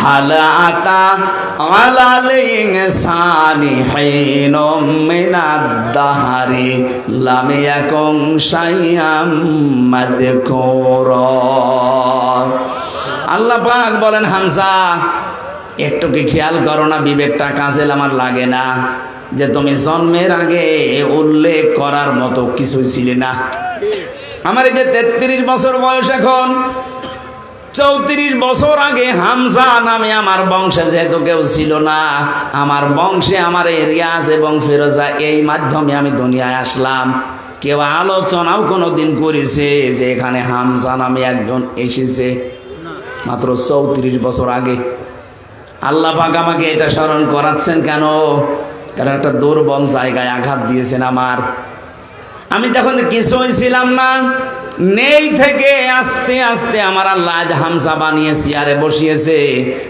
হালা আতা আলাল ইনসানি হিনুম মিনাদ দাহরি লাম ইয়াকুন শাইআম মাযকুরা। আল্লাহ পাক বলেন, হামজা একটু কি খেয়াল করো না, বিবেকটা কাজে আমার লাগে না যে তুমি জন্মের আগে উল্লেখ করার মতো কিছুই ছিলে না। আমার এই যে 33 বছর বয়স, এখন 34 বছর আগে হামজা নামে আমার বংশে যেহেতু কেউ ছিল না, আমার বংশে আমার এই রিয়াজ এবং ফিরোজা এই মাধ্যমে আমি দুনিয়ায় আসলাম। কেউ আলোচনাও কোনোদিন করেছে যে এখানে হামজা নামে একজন এসেছে? মাত্র 34 বছর আগে। আল্লাহ পাক আমাকে এটা স্মরণ করাচ্ছেন কেন? কারণ একটা দুর্বল জায়গায় আঘাত দিয়েছেন আমার। আমি তখন কিছুই ছিলাম না, নেই থেকে আস্তে আস্তে আমার আল্লাহ আজ হামজা বানিয়ে চেয়ারে বসিয়েছে।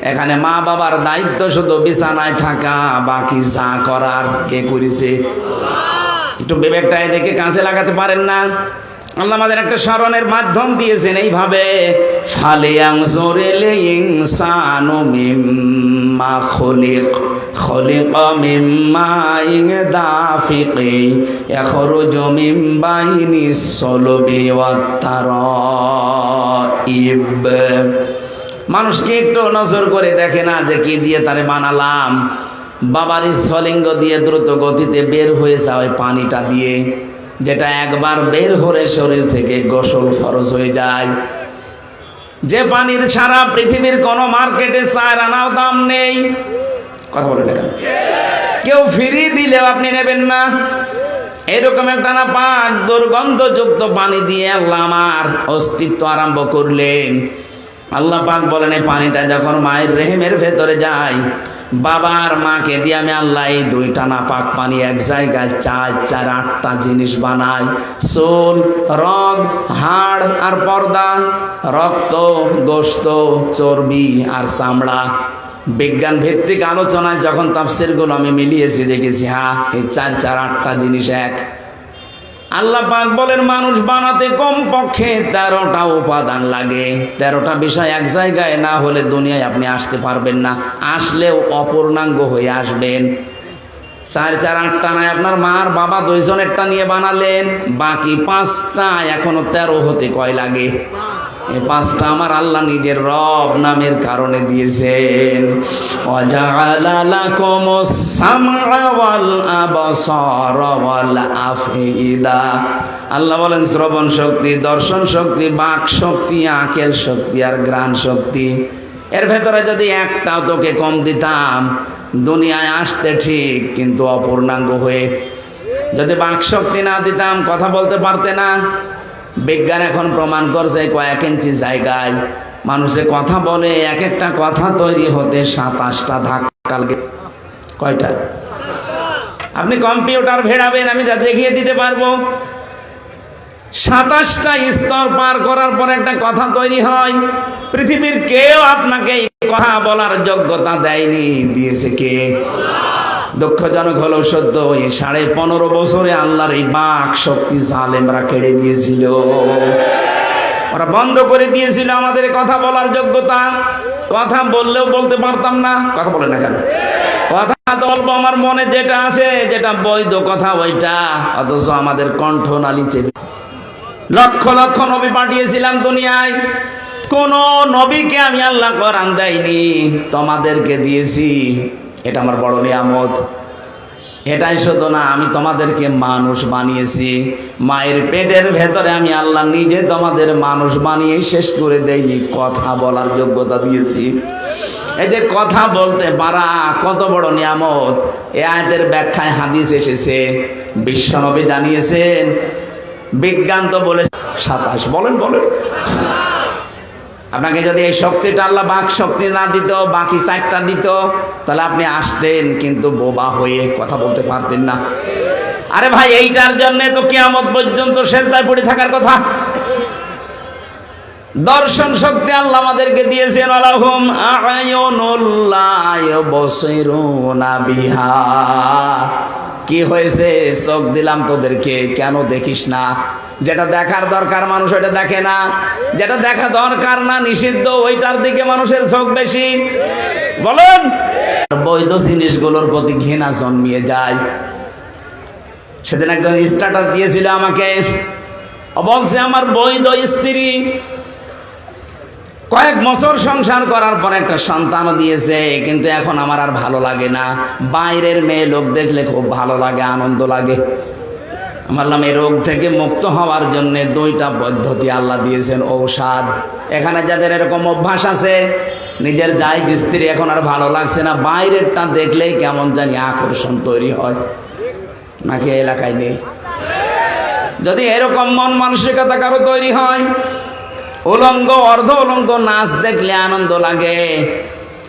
এখানে মা বাবার দায়িত্ব শুধু বিছানায় থাকা, বাকি যা করার কে করেছে? একটু বিবেকটা এদিকে কাজে লাগাতে পারেন না? আল্লাহ আমাদের একটা স্মরণের মাধ্যম দিয়েছেন এইভাবে, ফালিয়ানজুরিল ইনসানু মিম্মা খুলিক খুলিকা মিম্মা দাফিকি ইয়াখরুজু মিন বাইনিস সুলবি ওয়াত তারাইব। মানুষকে একটু নজর করে দেখে না যে কি দিয়ে তারে বানালাম? বাবার স্ফলিঙ্গ দিয়ে দ্রুত গতিতে বের হয়ে যাওয়া পানিটা দিয়ে, যেটা একবার বের হলে শরীর থেকে গোসল ফরজ হয়ে যায়। যে পানির ছাড়া পৃথিবীর কোন মার্কেটে 4 আনাও দাম নেই। কথা বলে না, কেউ ফ্রি দিলেও আপনি নেবেন না। এরকম একটা না পাক দুর্গন্ধযুক্ত পানি দিয়ে আল্লাহ আমার অস্তিত্ব আরম্ভ করলেন। আল্লাহ পাক বলেন, এই পানিটা যখন মায়ের রেহেমের ভেতরে যায়, বাবার মাকে দিয়ে আমি আল্লাহ এই 2টা নাপাক পানি এক জায়গায় 4 8টা জিনিস বানাই। চুল, রগ, হাড় আর পর্দা, রক্ত, গোশত, চর্বি আর চামড়া। বিজ্ঞান ভিত্তিক আলোচনায় যখন তাফসীরগুলো আমি মিলিয়েছি, দেখেছি হ্যাঁ এই 4 8টা জিনিস এক। আল্লাহ পাক বলেন, মানুষ বানাতে কমপক্ষে 13টা উপাদান লাগে। 13টা বিষয় এক জায়গায় না হলে দুনিয়ায় আপনি আসতে পারবেন না। আসলেও অপূর্ণাঙ্গ হয়ে আসবেন। 4 4 8টা নয়, আপনার মার বাবা 2 জনেরটা নিয়ে বানালেন, বাকি 5টা এখনো 13 হতে কয় লাগে? এই 5টা আমার আল্লাহ নিজের রব নামের কারণে দিয়েছেন। ওয়াজআলা লাকুমুস সামআ ওয়াল আবসারা ওয়াল আফইদা। আল্লাহ বলেন, শ্রবণ শক্তি, দর্শন শক্তি, বাক শক্তি, আকেল শক্তি আর ঘ্রাণ শক্তি, এর ভেতরে যদি একটাও তোকে কম দিতাম, দুনিয়ায় আসতে ঠিক কিন্তু অপূর্ণাঙ্গ হয়ে। যদি বাক শক্তি না দিতাম, কথা বলতে পারতে না। বিজ্ঞান এখন প্রমাণ করছে কয়েক ইঞ্চি জায়গায় মানুষের কথা বলে, এক একটা কথা তৈরি হতে 27টা ধাক্কা লাগে। কয়টা? আপনি কম্পিউটার ভেড়াবেন, আমি যা দেখিয়ে দিতে পারবো। 27টা স্তর পার করার পর একটা কথা তৈরি হয়। পৃথিবীর কেউ আপনাকে এই কথা বলার যোগ্যতা দেয়নি। দিয়েছে কে? দুঃখজনক হলো সত্য, এই 15.5 বছরে আল্লাহর এই বাক শক্তি জালেমরা কেড়ে নিয়েছিল। ওরা বন্ধ করে দিয়েছিল আমাদের কথা বলার যোগ্যতা। কথা বললেও বলতে পারতাম না। কথা বলে না কেন? কথা তো বলবো আমার মনে যেটা আছে, যেটা বৈধ কথা ওইটা, অথচ আমাদের কণ্ঠনালী চেপে। লক্ষ লক্ষ নবী পাঠিয়েছিলাম দুনিয়ায়, কোন নবীকে আমি আল্লাহ কোরআন দেয়নি, তোমাদেরকে দিয়েছি। এটা আমার বড় নিয়ামত। এটাই শুধু না, আমি তোমাদেরকে মানুষ বানিয়েছি। মায়ের পেটের ভেতরে আমি আল্লাহ নিজে তোমাদের মানুষ বানিয়ে শেষ করে দেইনি, কথা বলার যোগ্যতা দিয়েছি। এই যে কথা বলতে পারা কত বড় নিয়ামত। এই আয়াতের ব্যাখ্যায় হাদিস এসেছে, বিশ্বনবী জানিয়েছেন। বিজ্ঞান তো বলে 27। বলেন বলেন, আপনাকে যদি এই শক্তিটা আল্লাহ বাক শক্তি না দিত, বাকি 4টা দিত, তাহলে আপনি আসতেন কিন্তু বোবা হয়ে, কথা বলতে পারতেন না। আরে ভাই, এইটার জন্য তো কিয়ামত পর্যন্ত সেজদায় পড়ে থাকার কথা। দর্শন শক্তি আল্লাহ আমাদেরকে দিয়েছেন, আলাহুম আ'য়ুনুল লা ইউবসিরুনা বিহা। কি হয়েছে? চোখ দিলাম তোদেরকে, কেন দেখিস না? যেটা দেখার দরকার মানুষ ওটা দেখে না, যেটা দেখা দরকার না, নিষিদ্ধ, ওইটার দিকে মানুষের চোখ বেশি। বলেন, বৈধ জিনিসগুলোর প্রতি ঘৃণা জন্মিয়ে যায়। সেদিন একজন স্ট্যাটাস দিয়েছিল আমাকে, বলছে আমার বৈধ স্ত্রী কয়েক বছর সংসার করার পর একটা সন্তানও দিয়েছে, কিন্তু এখন আমার আর ভালো লাগে না। বাইরের মেয়ে লোক দেখলে খুব ভালো লাগে, আনন্দ লাগে। আমার নাম এই রোগ থেকে মুক্ত হওয়ার জন্য 2টা পদ্ধতি আল্লাহ দিয়েছেন, ঔষধ। এখানে যাদের এরকম অভ্যাস আছে, নিজের জায়েজ স্ত্রী এখন আর ভালো লাগছে না, বাইরেরটা দেখলেই কেমন জানি আকর্ষণ তৈরি হয়, নাকি এলাকায় নেই? যদি এরকম মন মানসিকতা কারো তৈরি হয়, উলঙ্গ অর্ধ উলঙ্গ নাচ দেখলে আনন্দ লাগে,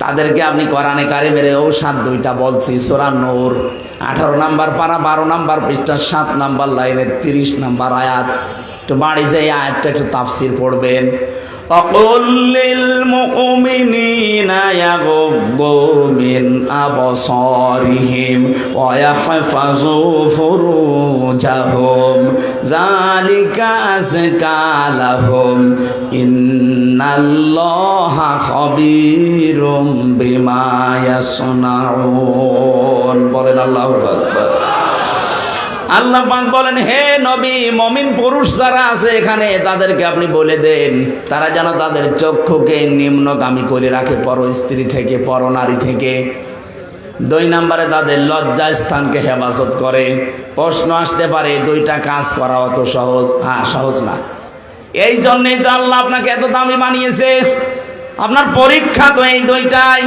তাদেরকে আপনি কোরআনে কারিমের ঔষধ 2টা বলছি। সূরা নূর 18 নম্বর পারা 12 নম্বর পৃষ্ঠা 7 নম্বর লাইনের 30 নম্বর আয়াত। একটু বাড়ি যে আয়াতটা একটু তাফসীর পড়বেন। অকুল লিল মুমিনিনা ইয়াগুদ্দু মিন আবসারিহিম ওয়া ইয়াহফাযু ফুরুজাহুম যালিকা আযকা লাহুম ইন্নাল্লাহা খাবীরুম বিমা ইয়াসনাউন। বলেন আল্লাহু আকবার। আল্লাহ পাক বলেন, হে নবী, মুমিন পুরুষ যারা আছে এখানে তাদেরকে আপনি বলে দেন, তারা যেন তাদের চক্ষুকে নিম্নগামী করে রাখে পর স্ত্রী থেকে, পর নারী থেকে। 2 নম্বরে তাদের লজ্জা স্থানকে হেফাজত করে। প্রশ্ন আসতে পারে 2টা কাজ করা অত সহজ? সহজ না। এই জন্যই তো আল্লাহ আপনাকে এত দামি বানিয়েছে। আপনার পরীক্ষা তো এই 2টাই।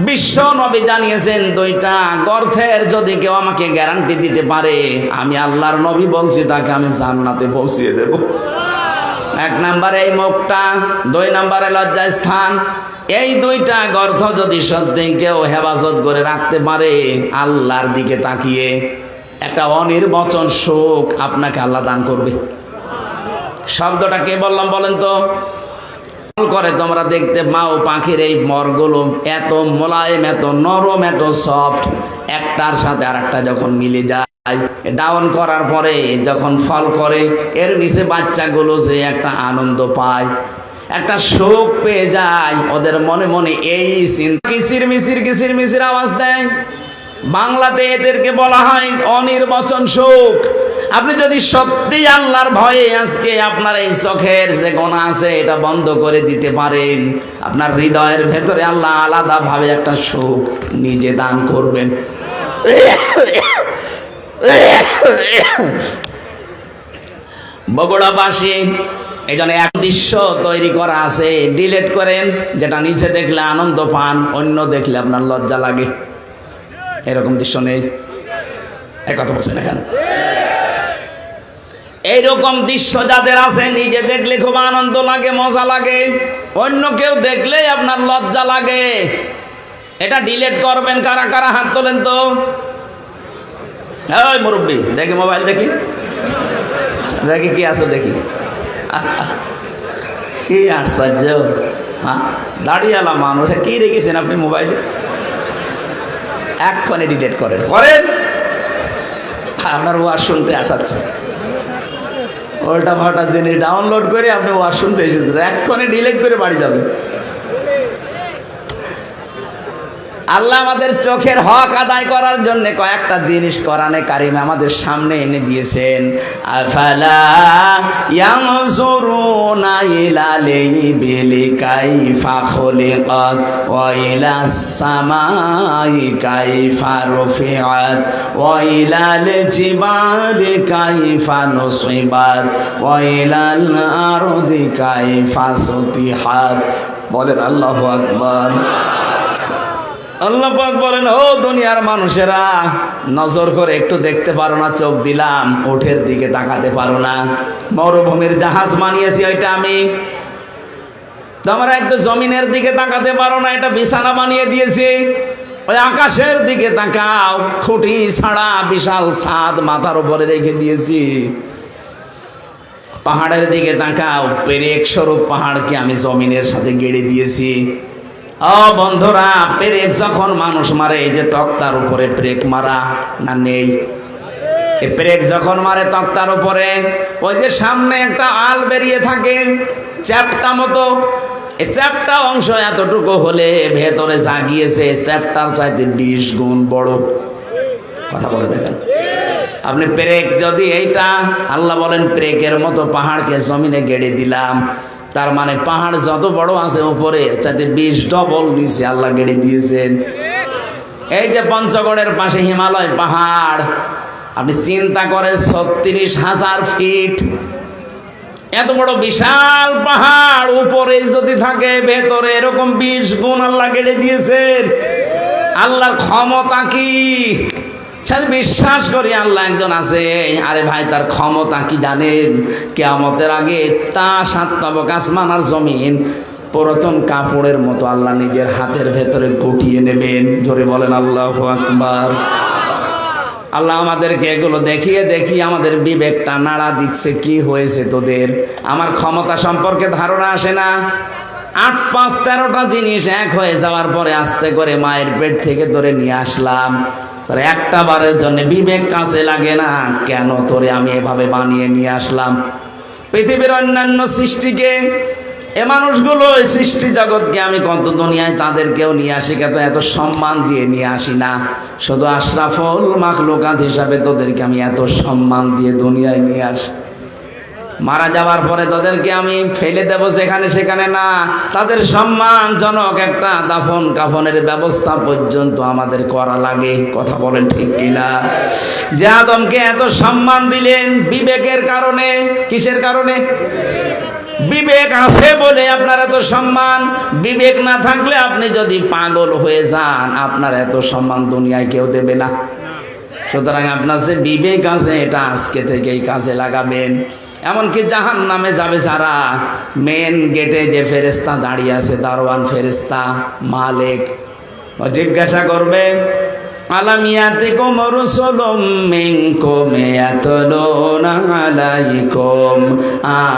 বিশ্ব নবী জানিয়েছেন 2টা গর্থের যদি কেউ আমাকে গ্যারান্টি দিতে পারে, আমি আল্লাহর নবী বলছি তাকে আমি জান্নাতে পৌঁছিয়ে দেব। 1 নম্বরে এই মুখটা, 2 নম্বরে লজ্জা স্থান। এই 2টা গর্থ যদি সত্যি কেউ হেফাজত করে রাখতে পারে, আল্লাহর দিকে তাকিয়ে একটা অনির্বচন সুখ আপনাকে আল্লাহ দান করবে। শব্দটা কে বললাম বলেন তো? করে তোমরা দেখতে পাও পাখির এই মরগুলো এত মোলায়েম, এত নরম, এত সফট, একটার সাথে আরেকটা যখন মিলে যায়, ডাউন করার পরে যখন ফল করে, এর নিচে বাচ্চাগুলো যে একটা আনন্দ পায়, একটা সুখ পেয়ে যায়, ওদের মনে মনে এই চিন্তা কিসির মিসির আওয়াজ দেয়। বাংলাতে এদেরকে বলা হয় অনির্বচন সুখ। আপনি যদি সত্যি আল্লাহর ভয়ে আজকে আপনার এই চোখের যে গোনা আছে এটা বন্ধ করে দিতে পারেন, আপনার হৃদয়ের ভেতরে আল্লাহ আলাদা ভাবে একটা সুখ নিজে দান করবেন। বগুড়াবাসী এই জন্য এক দৃশ্য তৈরি করা আছে, ডিলেট করেন। যেটা নিচে দেখলে আনন্দ পান, অন্য দেখলে আপনার লজ্জা লাগে। এরকম দৃশ্য নেই? এক কথা বলছেন এখানে। এইরকম দৃশ্য যাদের আছে, নিজে দেখলে খুব আনন্দ লাগে, মজা লাগে, অন্য কেউ দেখলেই আপনার লজ্জা লাগে। এটা ডিলেট করবেন। কারা কারা হাত তোলেন তো? ওই মুরব্বী, দেখি মোবাইল, দেখি দেখি কি আছে, দেখি। কি আশ্চর্য! হ্যাঁ, দাঁড়িয়েলা মানুষ, কি রেখেছেন আপনি মোবাইলে? এক্ষণে ডিলেট করেন। আপনার ওয়াজ শুনতে আসাচ্ছে, ওটা ভাটা জিনিস ডাউনলোড করে আপনি ওয়াজ শুনতে এসেছেন, এক্ষণে ডিলেট করে বাড়ি যাবেন। আল্লাহ আমাদের চোখের হক আদায় করার জন্য কয়েকটা জিনিস কোরআনে কারিমে আমাদের সামনে এনে দিয়েছেন। আফালা ইয়ানজুরুনা ইলাল ইবিলি কাইফা খুলিকাত ওয়া ইলাস সামাই কাইফা রুফিআত ওয়া ইলাল জিবালি কাইফা নুসিবাত ওয়া ইলাল আরদি কাইফা সুতিহাত। বলেন আল্লাহু আকবার। আল্লাহ পাক বলেন, ও দুনিয়ার মানুষেরা, নজর করে একটু দেখতে পারো না? চোখ দিলাম, ওঠের দিকে তাকাতে পারো না? মরুভূমির জাহাজ বানিয়েছি ওইটা আমি। তোমরা একটু জমিনের দিকে তাকাতে পারো না? এটা বিছানা বানিয়ে দিয়েছি। ওই আকাশের দিকে তাকাও, খুঁটি ছাড়া বিশাল ছাদ মাথার উপরে রেখে দিয়েছি। পাহাড়ের দিকে তাকাও, পেরেক স্বরূপ পাহাড়কে আমি জমিনের সাথে গেড়ে দিয়েছি। ও বন্ধুরা, পেরেক যখন মানুষ মারে, এই যে তক্তার উপরে পেরেক মারা না নেই? এই পেরেক যখন মারে তক্তার উপরে, ওই যে সামনে একটা আল বেরিয়ে থাকে চ্যাপটা মতো, এই চ্যাপটা অংশ এতটুকু হলে ভেতরে জাগিয়েছে চ্যাপটার চাইতে 20 গুণ বড়। কথা বলে দেখেন। আপনি পেরেক যদি এইটা, আল্লাহ বলেন পেরেকের মতো পাহাড়কে জমিনে গেড়ে দিলাম, তার মানে পাহাড় যত বড় আছে উপরে চাইতে 20 ডবল নিচে আল্লাহ গেড়ে দিয়েছেন। এই যে পঞ্চগড়ের পাশে হিমালয় পাহাড়, আপনি চিন্তা করেন 36,000 ফিট, এত বড় বিশাল পাহাড় উপরে যদি থাকে, ভেতরে এরকম 20 গুণ আল্লাহ গেড়ে দিয়েছেন। আল্লাহর ক্ষমতা কি! বিশ্বাস করি আল্লাহ একজন আছে। আরে ভাই, তার ক্ষমতা কি জানেন? কিয়ামতের আগে তা 7 তবক আসমান আর জমিন পুরাতন কাপড়ের মতো আল্লাহ নিজের হাতের ভেতরে গুটিয়ে নেবেন। জোরে বলেন আল্লাহু আকবার। আল্লাহ আমাদেরকে এগুলো দেখিয়ে দেখিয়ে আমাদের বিবেকটা নাড়া দিচ্ছে। কি হয়েছে তোদের? আমার ক্ষমতা সম্পর্কে ধারণা আসে না? 8, 5, 13টা জিনিস এক হয়ে যাওয়ার পরে আস্তে করে মায়ের পেট থেকে ধরে নিয়ে আসলাম, তোর একটা বারের জন্য বিবেক কাছে লাগে না? কেন তোরে আমি এভাবে বানিয়ে নিয়ে আসলাম? পৃথিবীর অন্যান্য সৃষ্টিকে, এ মানুষগুলো, এই সৃষ্টি জগৎকে আমি কত দুনিয়ায় তাদেরকেও নিয়ে আসি, কত এত সম্মান দিয়ে নিয়ে আসি না। শুধু আশরাফুল মাখলুকাত হিসাবে তোদেরকে আমি এত সম্মান দিয়ে দুনিয়ায় নিয়ে আসি। মারা যাওয়ার পরে তাদেরকে আমি ফেলে দেব যেখানে সেখানে না, তাদের সম্মানজনক একটা দাফন কাফনের ব্যবস্থা পর্যন্ত আমাদের করা লাগে। কথা বলেন ঠিক কিনা? যে আদমকে এত সম্মান দিলেন বিবেকের কারণে। কিসের কারণে? বিবেক আছে বলে আপনার এত সম্মান। বিবেক না থাকলে আপনি যদি পাগল হয়ে যান, আপনার এত সম্মান দুনিয়ায় কেউ দেবে না। সুতরাং আপনার যে বিবেক আছে, এটা আজকে থেকেই কাজে লাগাবেন। এমনকি জাহান্নামে যাবে যারা, মেন গেটে যে ফেরেশতা দাঁড়িয়ে আছে, দারওয়ান ফেরেশতা মালিক, ও জিজ্ঞাসা করবে, আলাম ইয়াতিকুম রাসূলুম মিনকুম ইয়াতলুনা আলাইকুম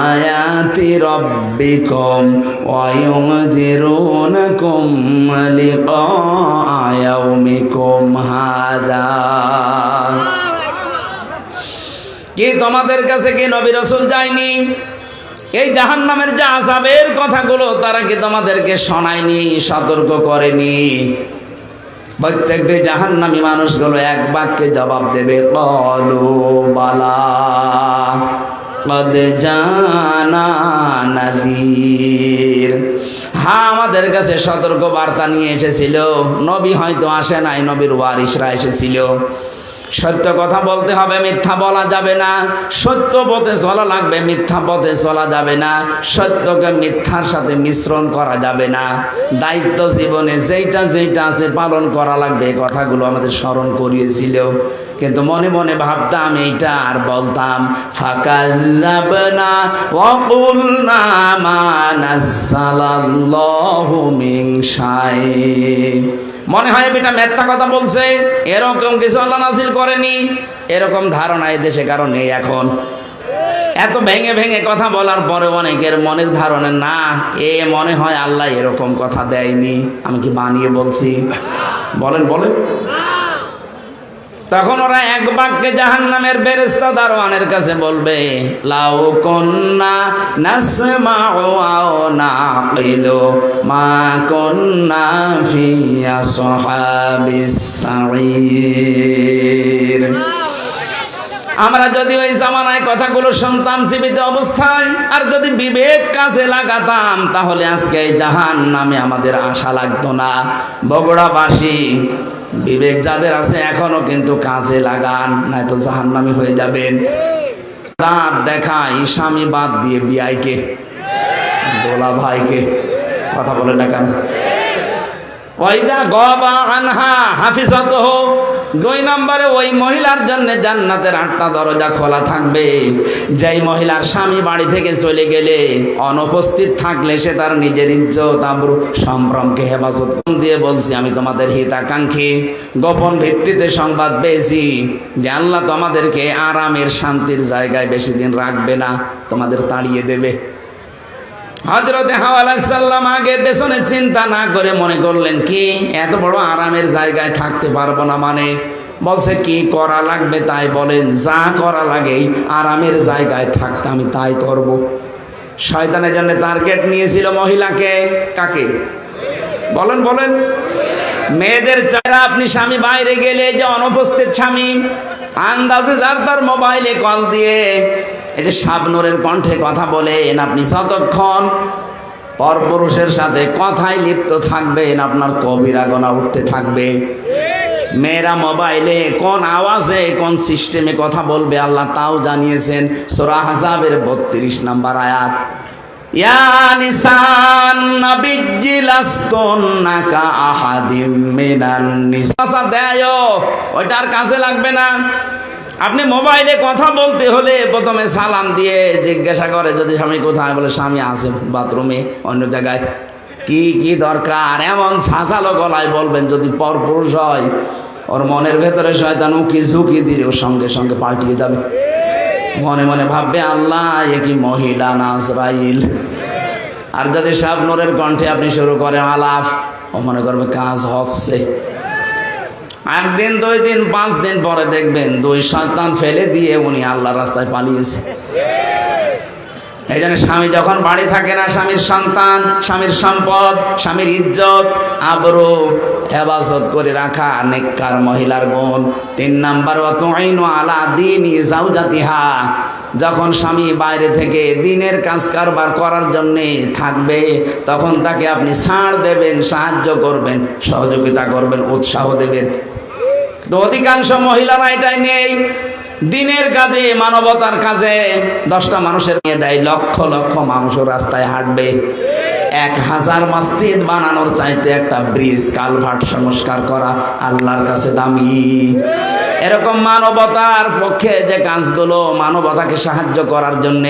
আয়াতি রাব্বিকুম ওয়া ইউনযিরুনাকুম লিকা ইয়াউমিকুম হাযা। কি তোমাদের কাছে কি নবী রাসূল যায়নি? এই জাহান্নামের যে আযাবের কথাগুলো তারা কি তোমাদেরকে শোনায়নি, সতর্ক করেনি? প্রত্যেকটি জাহান্নামী মানুষগুলো এক বাক্যে জবাব দেবে, ক্বালু বালা ক্বাদ জানা নাযীর। হ্যাঁ, আমাদের কাছে সতর্ক বার্তা নিয়ে এসেছিল। নবী হয়তো আসে নাই, নবীর ওয়ারিসরা এসেছিল। সত্য কথা বলতে হবে, মিথ্যা বলা যাবে না। সত্য পথে চলা লাগবে, মিথ্যা পথে চলা যাবে না। সত্যকে মিথ্যার সাথে মিশ্রণ করা যাবে না। দায়িত্ব জীবনে যেইটা যেইটা আছে পালন করা লাগবে, এই কথাগুলো আমাদের স্মরণ করিয়েছিল। কিন্তু মনে মনে ভাবতাম এইটা, আর বলতাম ফাকাল্লাবনা ওয়া কুলনা মা নাযালাল্লাহু মিন শাই। মনে হয় এটা মিথ্যা কথা বলছে, এরকম কিছু আল্লাহ নাযিল করেনি, এরকম ধারণা এই দেশে কারণ নেই। এখন এত ভেঙে ভেঙে কথা বলার পরে অনেকের মনের ধারণা, না, এ মনে হয় আল্লাহ এরকম কথা দেয়নি, আমি কি বানিয়ে বলছি? বলেন বলেন। তখন ওরা এক বাক্যে জাহান্নামের ফেরেশতা দারওয়ানের কাছে বলবে, লাউ কুন্না নাসমাউ আও নাকিলু মা কুন্না ফি আসহাবিস সাঈর। আমরা যদি ওই জামানায় কথাগুলো শুনতাম জীবিত অবস্থায়, আর যদি বিবেক কাজে লাগাতাম, তাহলে আজকে এই জাহান্নামে আমাদের আশা লাগতো না। বগুড়াবাসী, বিবেক যাদের আছে এখনো কিন্তু কাজে লাগান, নয়তো জাহান্নামী হয়ে যাবেন। দাঁত দেখাই স্বামী বাদ দিয়ে বিয়াইকে, দোলা ভাইকে। কথা বলে না কেন? ওয়াইদা গাবা আনহা হাফিজাতুহু। 2 নম্বরে ওই মহিলার জন্য জান্নাতের 8টা দরজা খোলা থাকবে। যেই মহিলার স্বামী বাড়ি থেকে চলে গেলে, অনুপস্থিত থাকলে, সে তার নিজের ইজ্জত আবরু সম্ভ্রমকে হেফাজত দিয়ে বলছি, আমি তোমাদের হিতাকাঙ্ক্ষী। গোপন ভিত্তিতে সংবাদ পেয়েছি যে আল্লাহ তোমাদেরকে আরামের শান্তির জায়গায় বেশি দিন রাখবে না, তোমাদের তাড়িয়ে দেবে। হযরতে হাওয়া আলাইহিস সালাম আগে পেছনে চিন্তা না করে মনে করলেন কি এত বড় আরামের জায়গায় থাকতে পারবো না, মানে বলছে কি করা লাগবে তাই বলেন, যা করা লাগে আরামের জায়গায় থাকতে আমি তাই করব। শয়তানের জন্য টার্গেট নিয়েছিল মহিলাকে, কাকে বলেন বলেন? মেয়েদের যারা আপনি স্বামী বাইরে গেলে যে অনুপস্থিত স্বামী আন্দাজে যার তার মোবাইলে কল দিয়ে এই যে শাবনূরের কণ্ঠে কথা বলেন, আপনি যতক্ষণ পরপুরুষের সাথে কথায় লিপ্ত থাকবেন আপনার কবিরা গুনাহ উঠতে থাকবে। মেয়েরা মোবাইলে কোন আওয়াজে কোন সিস্টেমে কথা বলবে আল্লাহ তাও জানিয়েছেন সূরা আহজাবের 32 নম্বর আয়াত। ইয়া নিসান নাবিয়্যি লাস্তুন্না কা আহাদিম মিনান নিসা দেয়, ওইটার কাজে লাগবে না। আপনি মোবাইলে কথা বলতে হলে প্রথমে সালাম দিয়ে জিজ্ঞাসা করে যদি স্বামী কোথায়, বলে স্বামী আছে বাথরুমে অন্য জায়গায়। কি কি দরকার এমন ছাঁচালো গলায় বলবেন? যদি পরপুরুষ হয় ওর মনের ভেতরে শয়তান উকি ঝুঁকি দিয়ে ওর সঙ্গে সঙ্গে পাল্টিয়ে যাবে। মনে মনে ভাববে আল্লাহ এ কি মহিলা না আজরাইল। আর যদি শাবনূরের কণ্ঠে আপনি শুরু করেন আলাপ, ও মনে করবে কাজ হচ্ছে। একদিন 2 দিন 5 দিন পরে দেখবেন 2 সন্তান ফেলে দিয়ে উনি আল্লাহর রাস্তায় পালিয়েছে। এই জন্য স্বামী যখন বাড়ি থাকে না, স্বামীর সন্তান, স্বামীর সম্পদ, স্বামীর ইজ্জত আবরু হেফাজত করে রাখা নেককার মহিলার গুণ। 3 নাম্বার ওয়াতুইনু আলা দীনি যাওজাতিহা, যখন স্বামী বাইরে থেকে দিনের কাজ কারবার করার জন্য থাকবে তখন তাকে আপনি ছাড় দেবেন, সাহায্য করবেন, সহযোগিতা করবেন, উৎসাহ দেবেন। তো অধিকাংশ মহিলারা এটাই নেই। দিনের কাজে, মানবতার কাজে 10টা মানুষের নিয়ে দেয়, লক্ষ লক্ষ মানুষ রাস্তায় হাঁটবে। 1000 মসজিদ বানানোর চাইতে একটা ব্রিজ কালভার্ট সংস্কার করা আল্লাহর কাছে দামি। এরকম মানবতার পক্ষে যে কাজগুলো, মানবতাকে সাহায্য করার জন্য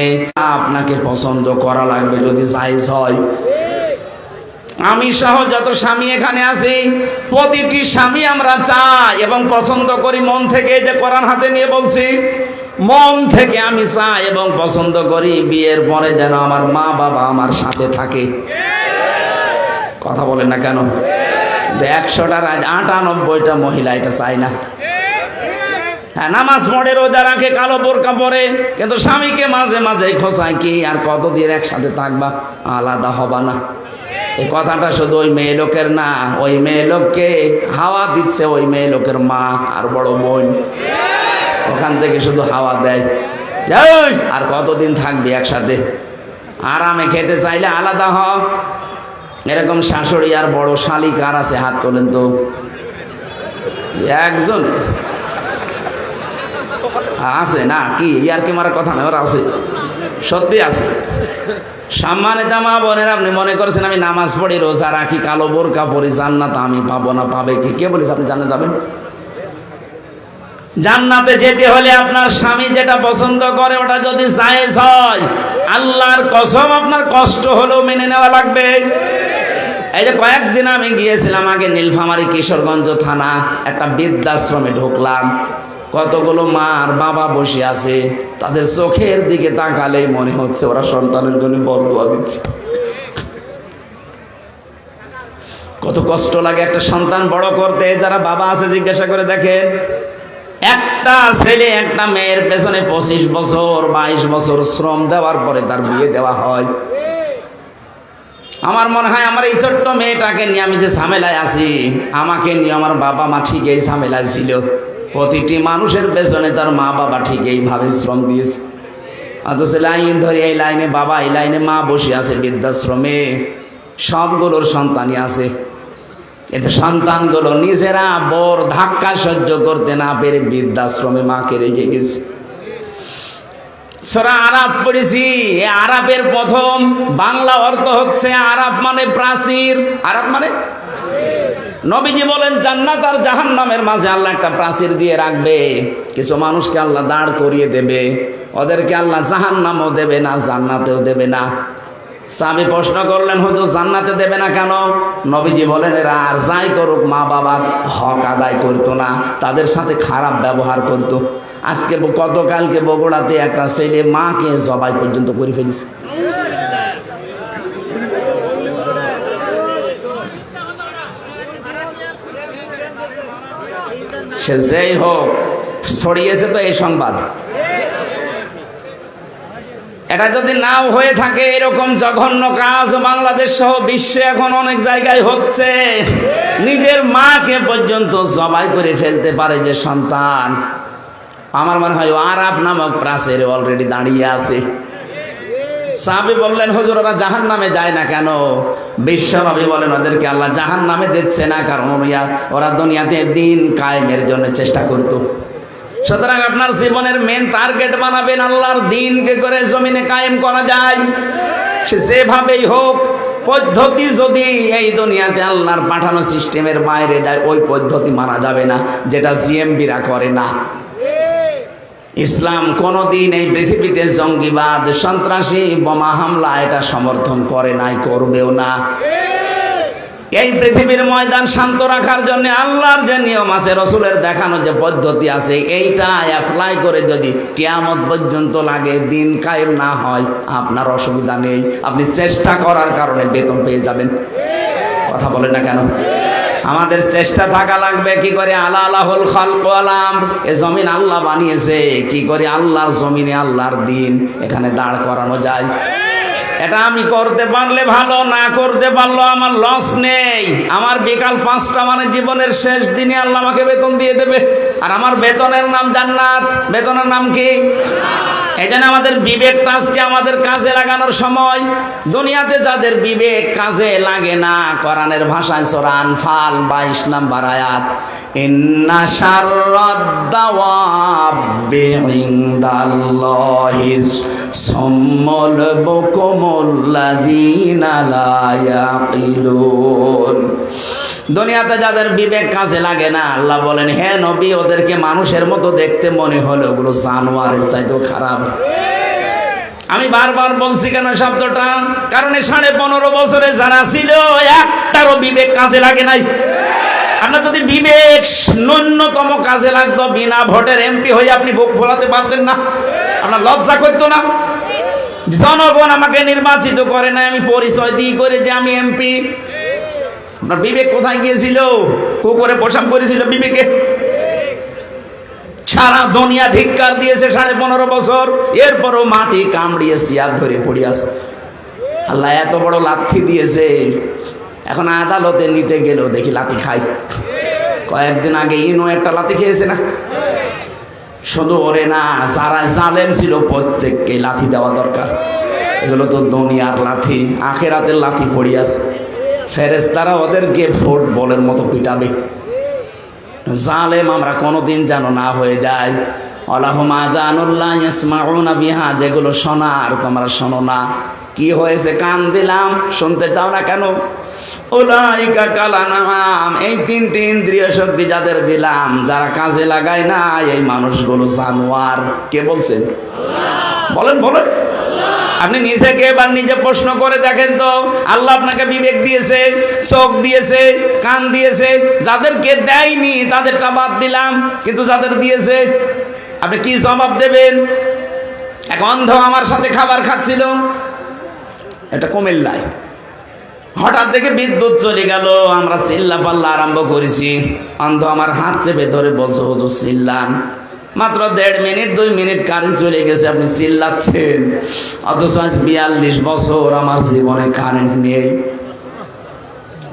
আপনাকে পছন্দ করা লাগবে যদি জায়েজ হয়। আমি সহ যত স্বামী এখানে আছি, প্রতিটি স্বামী আমরা চাই এবং পছন্দ করি মন থেকে। যে কোরআন হাতে নিয়ে বলছি, মন থেকে আমি চাই এবং পছন্দ করি বিয়ের পরে যেন আমার মা বাবা আমার সাথে থাকে। কথা বলেন না কেন? 100টার 98টা মহিলা এটা চায় না। হ্যাঁ, নামাজ পড়ে, রোজা রাখে, কালো বোরকা পরে, কিন্তু স্বামীকে মাঝে মাঝে খোঁচায় কি আর কতদিন একসাথে থাকবা, আলাদা হবা না। এই কথাটা শুধু ওই মেয়ে লোকের না, ওই মেয়ে লোককে হাওয়া দিচ্ছে ওই মেয়ে লোকের মা আর বড় বোন। ওখান থেকে শুধু হাওয়া দেয়, আর কতদিন থাকবি একসাথে। আরামে খেতে চাইলে আলাদা হ। এরকম শাশুড়ি আর বড় শালি কার আছে? হাত তোলেন তো। একজন আছে না? কি ইয়ার কি মারার কথা না, ওরা আছে, সত্যি আছে। সম্মানিত মা বোনের, আপনি মনে করেছেন আমি নামাজ পড়ি, রোজা রাখি, কালো বোরকা পরি, জান্নাত আমি পাবো না? পাবে কি? কে বলেছে আপনি জান্নাত পাবেন? জান্নাতে যেতে হলে আপনার স্বামী যেটা পছন্দ করে ওটা যদি জায়েজ হয়, আল্লাহর কসম আপনার কষ্ট হলেও মেনে নেওয়া লাগবে। এই যে কয়েকদিন আমি গিয়েছিলাম আগে নীলফামারী কিশোরগঞ্জ থানা, একটা বৃদ্ধাশ্রমে ঢুকলাম। কতগুলো মা আর বাবা বসে আছে, তাদের চোখের দিকে তাকালেই মনে হচ্ছে ওরা সন্তানের জন্য বরদোয়া দিচ্ছে। কত কষ্ট লাগে একটা সন্তান বড় করতে। যারা বাবা আছে জিজ্ঞাসা করে দেখেন, একটা ছেলে একটা মেয়ের পেছনে 25 বছর 22 বছর শ্রম দেওয়ার পরে তার বিয়ে দেওয়া হয়। আমার মনে হয় আমার এই ছোট্ট মেয়েটাকে নিয়ে আমি যে ঝামেলায় আছি, আমাকে নিয়ে আমার বাবা মা ঠিক এই ঝামেলায় ছিল। প্রতিটি মানুষের পেছনে তার মা বাবা ঠিক এইভাবে শ্রম দিয়েছে। অথচ লাইন ধরে এই লাইনে বাবা, এই লাইনে মা বসে আছে বৃদ্ধাশ্রমে, সবগুলোর সন্তানই আছে। এতে সন্তানগুলো নিজেরা বড় ধাক্কা সহ্য করতে না পেরে বৃদ্ধাশ্রমে মাকে রেখে গেছে। সূরা আরাফ পড়েছি। আরাফের প্রথম বাংলা অর্থ হচ্ছে আরাফ মানে প্রাচীর। আরাফ মানে নবীজি বলেন জান্নাত আর জাহান্নামের মাঝে আল্লাহ একটা প্রাচীর দিয়ে রাখবে। কিছু মানুষকে আল্লাহ দাঁড় করিয়ে দেবে, ওদেরকে আল্লাহ জাহান্নামও দেবে না, জান্নাতেও দেবে না। সাহাবী প্রশ্ন করলেন, হুজুর জান্নাতে দেবে না কেন? নবীজি বলেন এরা আর যাই করুক মা বাবার হক আদায় করতো না, তাদের সাথে খারাপ ব্যবহার করতো। আজকে গতকালকে বগুড়াতে একটা ছেলে মাকে জবাই পর্যন্ত করে ফেলেছে। সে যেই হোক ছড়িয়েছে তো এই সংবাদ। এটা যদি নাও হয়ে থাকে, এরকম জঘন্য কাজ বাংলাদেশ সহ বিশ্বে এখন অনেক জায়গায় হচ্ছে। নিজের মাকে পর্যন্ত জবাই করে ফেলতে পারে যে সন্তান। আমার মনে হয় আরাফ নামক প্রাচীরে অলরেডি দাঁড়িয়ে আছে। সাহাবী বললেন, হুজুর ওরা জাহান্নামে যায় না কেন? বিশ্বনবী বলেন, ওদেরকে আল্লাহ জাহান্নামে দিচ্ছে না, কারণ ওরা দুনিয়াতে দিন কায়েমের জন্য চেষ্টা করত। সুতরাং আপনার জীবনের মেন টার্গেট বানাবেন আল্লাহর দিনকে করে জমিনে কায়েম করা যায়, সে যেভাবেই হোক। পদ্ধতি যদি এই দুনিয়াতে আল্লাহর পাঠানো সিস্টেমের বাইরে যায়, ওই পদ্ধতি মানা যাবে না, যেটা জিএমবিরা করে না। ইসলাম কোনদিন এই পৃথিবীতে জঙ্গিবাদ, সন্ত্রাসী, বোমা হামলা এটা সমর্থন করে নাই, করবেও না। এই পৃথিবীর ময়দান শান্ত রাখার জন্য আল্লাহর যে নিয়ম আছে, রসুলের দেখানো যে পদ্ধতি আছে, এইটা অ্যাপ্লাই করে যদি কিয়ামত পর্যন্ত লাগে, দিন কায়েম না হয়, আপনার অসুবিধা নেই। আপনি চেষ্টা করার কারণে বেতন পেয়ে যাবেন। কথা বলেন না কেন? আমাদের চেষ্টা থাকা লাগবে। কি করে? আলা আলাহুল খালক ওয়াল আমর, এ জমিন আল্লাহ বানিয়েছে, কি করে আল্লাহর জমিনে আল্লাহর দিন এখানে দাঁড় করানো যায়। এটা আমি করতে পারলে ভালো, না করতে পারলো আমার লস নেই। আমার বিকাল 5টা মানে জীবনের শেষ দিনে আল্লাহ আমাকে বেতন দিয়ে দেবে, আর আমার বেতনের নাম জান্নাত। বেতনের নাম কি? এই জন্য আমাদের বিবেকটা আজকে আমাদের কাজে লাগানোর সময়। দুনিয়াতে যাদের বিবেক কাজে লাগে না, কোরআনের ভাষায় সূরা আনফাল 22 নম্বর আয়াত, ইন্না শাররাদ দাওয়াবি ইনদাল্লাহিস সুম্মুল বুকুমুল্লাযীনা লা ইয়াকিলুন। দুনিয়াতে যাদের বিবেক কাজে লাগে না, আল্লাহ বলেন, হে নবী, ওদেরকে মানুষের মতো দেখতে মনে হলো, ওগুলো জানোয়ারের চাইতেও খারাপ। আমি বারবার বলছি কেন শব্দটা? কারণ 15.5 বছরে যারা ছিল, একটারও বিবেক কাজে লাগে নাই। আপনার যদি বিবেক ন্যূনতম কাজে লাগতো, বিনা ভোটের এমপি হয়ে আপনি বুক ফোলাতে পারতেন না? আপনার লজ্জা করতো না? জনগণ আমাকে নির্বাচিত করে না, আমি পরিচয় দিই করে যে আমি এমপি। আপনার বিবেক কোথায় গিয়েছিল? কুকুরে পোশাক করেছিল বিবেকে? সারা দুনিয়া ধিক্কার দিয়েছে 15.5 বছর, এরপরও মাটি কামড়িয়ে চেয়ার ধরে পড়ে আছে। আল্লাহ এত বড় লাথি দিয়েছে, এখন আদালতে নিতে গেলেও দেখি লাথি খাই। কয়েকদিন আগে ইনো একটা লাথি খেয়েছে না? শুধু ওরে না, যারা জালেম ছিল প্রত্যেককে লাথি দেওয়া দরকার। এগুলো তো দুনিয়ার লাথি, আখেরাতের লাথি পড়ে আছে। ফেরেশতারা ওদেরকে ফুটবলের মতো পিটাবে। জালেম আমরা কোনোদিন যেন না হয়ে যায়। আলাহুম আযানুল্লাহ ইয়াসমাউনা বিহা, যেগুলো শোনার তোমরা শোনো না। কি হয়েছে? কান দিলাম, শুনতে চাও না কেন? উলাইকা কালানাম, এই 3টি ইন্দ্রিয় শক্তি যাদের দিলাম, যারা কাজে লাগায় না, এই মানুষগুলো জানোয়ার। কে বলছেন? বলেন বলেন। আপনি নিজেকে এবার নিজে প্রশ্ন করে দেখেন তো। আল্লাহ আপনাকে বিবেক দিয়েছে, চোখ দিয়েছে, কান দিয়েছে। যাদেরকে দেয়নি তাদেরটা বাদ দিলাম, কিন্তু যাদের দিয়েছে আপনি কি জবাব দেবেন? এক অন্ধ আমার সাথে খাবার খাচ্ছিল, এটা কুমিল্লায়। হঠাৎ দেখে বিদ্যুৎ চলে গেল, আমরা চিল্লা পাল্লা আরম্ভ করেছি। অন্ধ আমার হাত চেপে ধরে বলছে, হুজুর চিল্লান। মাত্র 1.5 মিনিট 2 মিনিট কারেন্ট চলে গেছে, আপনি চিল্লাচ্ছেন। অথচ আজ 42 বছর আমার জীবনে কারেন্ট নেই।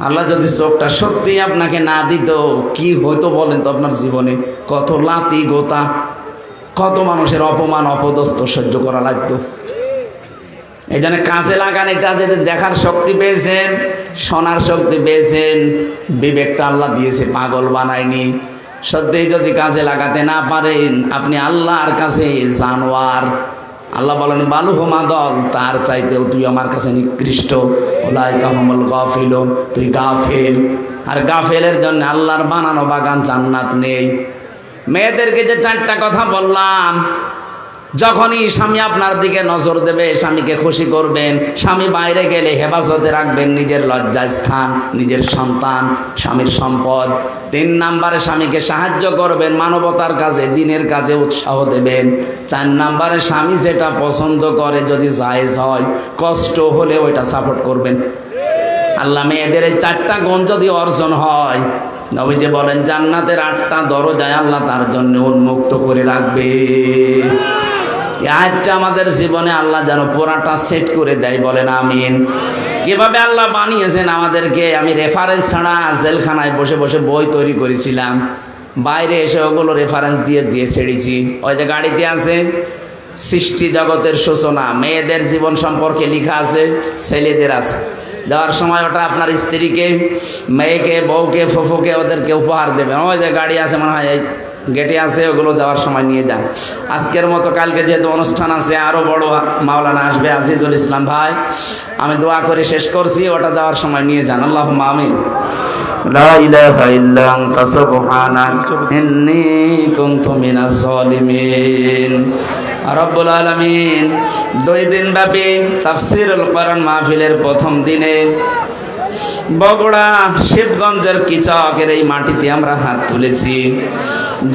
আল্লাহ যদি চোখটা সত্যি আপনাকে না দিত, কি হইতো বলেন তো আপনার জীবনে? কত লাতি গোতা, কত মানুষের অপমান অপদস্থ সহ্য করা লাগতো। এই জন্য কাজে লাগান। এটা যদি দেখার শক্তি পেয়েছেন, শোনার শক্তি পেয়েছেন, বিবেকটা আল্লাহ দিয়েছে, পাগল বানায়নি। সত্যি যদি কাজে লাগাতে না পারেন, আপনি আল্লাহর কাছে জানোয়ার। আল্লাহ বলেন, বালুহুমা দল, তার চাইতেও তুই আমার কাছে নিকৃষ্ট। উলাইকা হুমুল গাফিলুন, তুই গাফেল। আর গাফেলের জন্য আল্লাহর বানানো বাগান জান্নাত নেই। মেয়েদেরকে যে 4টা কথা বললাম, যখনই স্বামী আপনার দিকে নজর দেবে, স্বামীকে খুশি করবেন। স্বামী বাইরে গেলে হেফাজতে রাখবেন নিজের লজ্জার স্থান, নিজের সন্তান, স্বামীর সম্পদ। 3 নম্বরে স্বামীকে সাহায্য করবেন, মানবতার কাজে, দিনের কাজে উৎসাহ দেবেন। 4 নম্বরে স্বামী যেটা পছন্দ করে যদি জায়েজ হয়, কষ্ট হলে ওইটা সাপোর্ট করবেন। আল্লাহ মেয়েদের এই 4টা গুণ যদি অর্জন হয়, নবীজি বলেন জান্নাতের 8টা দরজায় আল্লাহ তার জন্য উন্মুক্ত করে রাখবে। এই আয়াতটা আমাদের জীবনে আল্লাহ যেন পুরাটা সেট করে দেয়, বলেন আমিন। কিভাবে আল্লাহ বানিয়েছেন আমাদেরকে, আমি রেফারেন্স ছাড়া জেলখানায় বসে বসে বই তৈরি করেছিলাম, বাইরে এসে ওগুলো রেফারেন্স দিয়ে দিয়ে ছেড়েছি। ওই যে গাড়িতে আছে সৃষ্টি জগতের সূচনা, মেয়েদের জীবন সম্পর্কে লেখা আছে, ছেলেদের আছে। যাওয়ার সময় ওটা আপনার স্ত্রীকে, মেয়েকে, বউকে, ফুফুকে ওদেরকে উপহার দেবেন। ওই যে গাড়ি আছে মনে হয় এই গেটে আছে, ওগুলো যাওয়ার সময় নিয়ে যান। আজকের মতো কালকে যেহেতু অনুষ্ঠান আছে, আরও বড় মাওলানা আসবে আজিজুল ইসলাম ভাই, আমি দোয়া করে শেষ করছি, ওটা যাওয়ার সময় নিয়ে যান। আল্লাহুম্মা আমিন। লা ইলাহা ইল্লা আনতা সুবহানাকা ইন্নী কুনতু মিনাজ জালিমিন। রব্বুল আলামিন 2 দিন ব্যাপী তাফসীরুল কোরআন মাহফিলের প্রথম দিনে বগুড়া শিবগঞ্জের কিচকের এই মাটিতে আমরা হাত তুলেছি।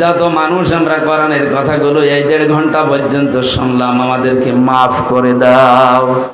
যত মানুষ আমরা কোরআনের কথাগুলো এই 1.5 ঘন্টা পর্যন্ত শুনলাম, আমাদেরকে মাফ করে দাও।